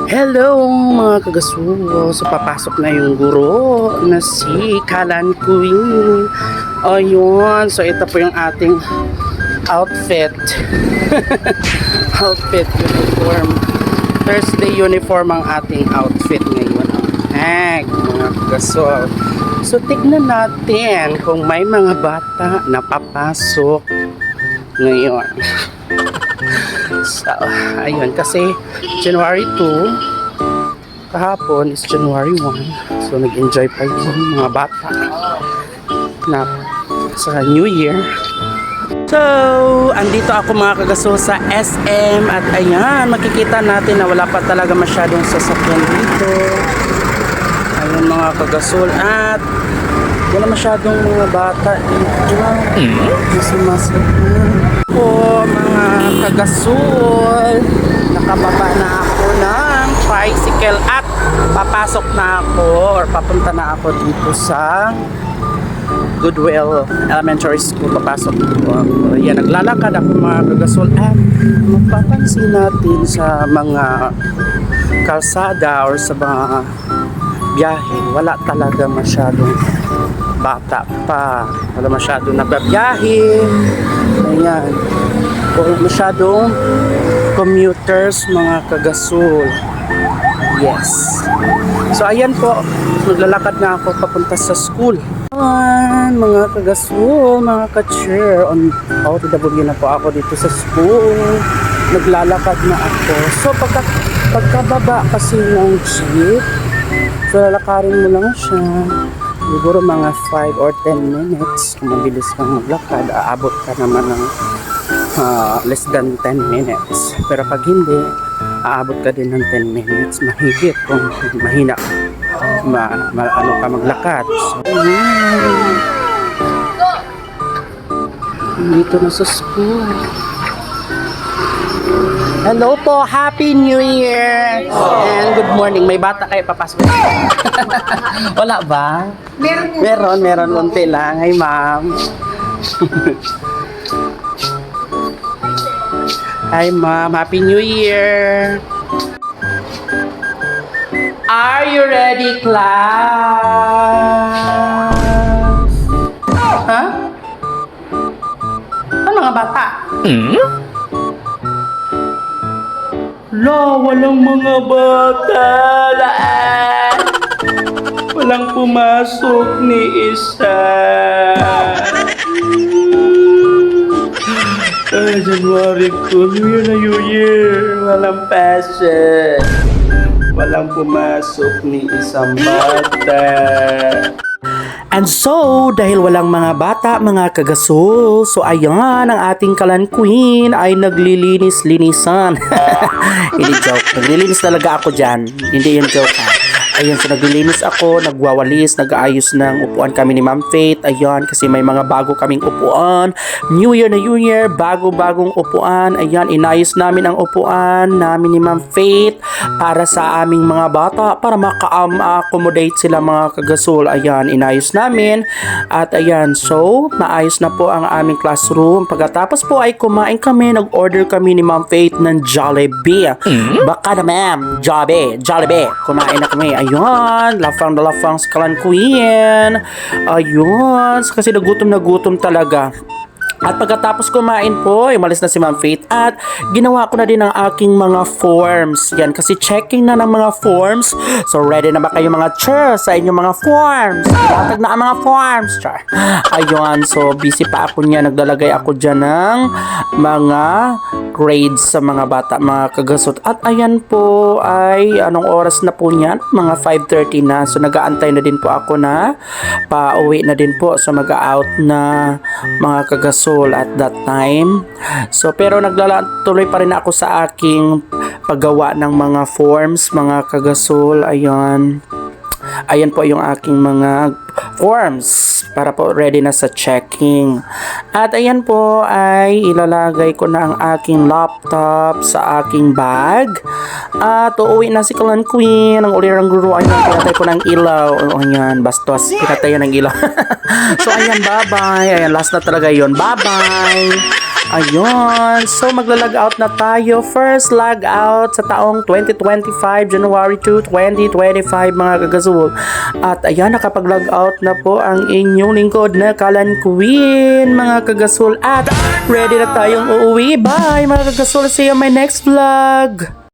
Hello mga kagasuo. So papasok na yung guro na si Kalan Queen. Ayun. So ito po yung ating outfit. Outfit uniform. Thursday uniform ang ating outfit ngayon. Mga kagasuo. So tignan natin kung may mga bata na papasok ngayon. So, ayun, kasi January 2 kahapon is January 1, so nag-enjoy pa yung mga bata na sa New Year. So, andito ako mga kagaso sa SM at ayan, makikita natin na wala pa talaga masyadong sasakyan dito. Ayun mga kagasol at wala masyadong mga bata dito. Masumasakyan po mga kagasol, nakababa na ako ng tricycle at papasok na ako or papunta na ako dito sa Goodwill Elementary School. Papasok ko. Yan, naglalakad ako mga kagasol at mapapansin natin sa mga kalsada or sa mga biyahe, wala talaga masyadong bata pa, wala masyadong nababiyahe. Ayan, wala masyadong commuters mga kagasol. Yes, so ayan po, naglalakad na ako papunta sa school. Ayan, mga kagasol, mga ka-cheer, on OTW na po ako dito sa school. Naglalakad na ako. So pagkababa kasi ng jeep, so lalakarin mo lang siya. Siguro mga 5 or 10 minutes. Kung mabilis kang maglakad, aabot ka naman ng less than 10 minutes. Pero pag hindi, aabot ka din ng 10 minutes. Mahigit kung mahina ano ka maglakad. So, dito na sa school. Hello po, Happy New Year! And good morning. May bata kayo papasok. Wala ba? Meron, unti lang. Hi, ma'am. Hi, ma'am. Happy New Year! Are you ready, class? Huh? Ano mga bata? La, walang mga bata. Walang pumasok ni isa. January 2, New Year. Walang passion. Walang pumasok ni isang bata. And so, dahil walang mga bata, mga kagasol, so ayan, ang ating Kalan Queen ay naglilinis-linisan. Hindi joke, naglilinis talaga ako dyan. Hindi yung joke ha. Ayan, so naglilinis ako, nagwawalis, nag-aayos ng upuan kami ni Ma'am Faith. Ayan, kasi may mga bago kaming upuan. New Year na New Year, bago-bagong upuan. Ayan, inayos namin ang upuan namin ni Ma'am Faith para sa aming mga bata, para maka-accommodate sila mga kagasol. Ayan, inayos namin. At ayan, so, maayos na po ang aming classroom. Pagkatapos po ay kumain kami, nag-order kami ni Ma'am Faith ng Jollibee. Baka na ma'am, Jollibee. Kumain na kami. Ayun, lafang sa Kalan Queen. Ayun, kasi nagutom talaga. At pagkatapos kumain po, umalis na si Ma'am Faith at ginawa ko na din ang aking mga forms. Yan, kasi checking na ng mga forms. So, ready na ba kayo mga chur sa inyong mga forms? Ilatag na ang mga forms, chur. Ayun, so busy pa ako niya. Naglalagay ako dyan ng mga grades sa mga bata, mga kagasot. At ayan po ay anong oras na po niyan? Mga 5:30 na. So, nag-aantay na din po ako na pauwi na din po. So, mag-out na mga kagasot at that time. So pero tuloy pa rin ako sa aking paggawa ng mga forms, mga kagasol. Ayan po yung aking mga forms para po ready na sa checking. At ayan po ay ilalagay ko na ang aking laptop sa aking bag. At uuwi na si Kalan Queen. Ang ulirang guru, ayan, pinatay ko ng ilaw. Ayan, bastos, pinatay ng ilaw. So ayan, bye-bye. Ayan, last na talaga yun. Bye-bye. Ayun, so magla-log out na tayo. First log out sa taong 2025, January 2, 2025 mga kagasul. At ayan, nakapag-log out na po ang inyong lingkod na Kalan Queen mga kagasul. At ready na tayong uuwi. Bye mga kagasul, see you on my next vlog.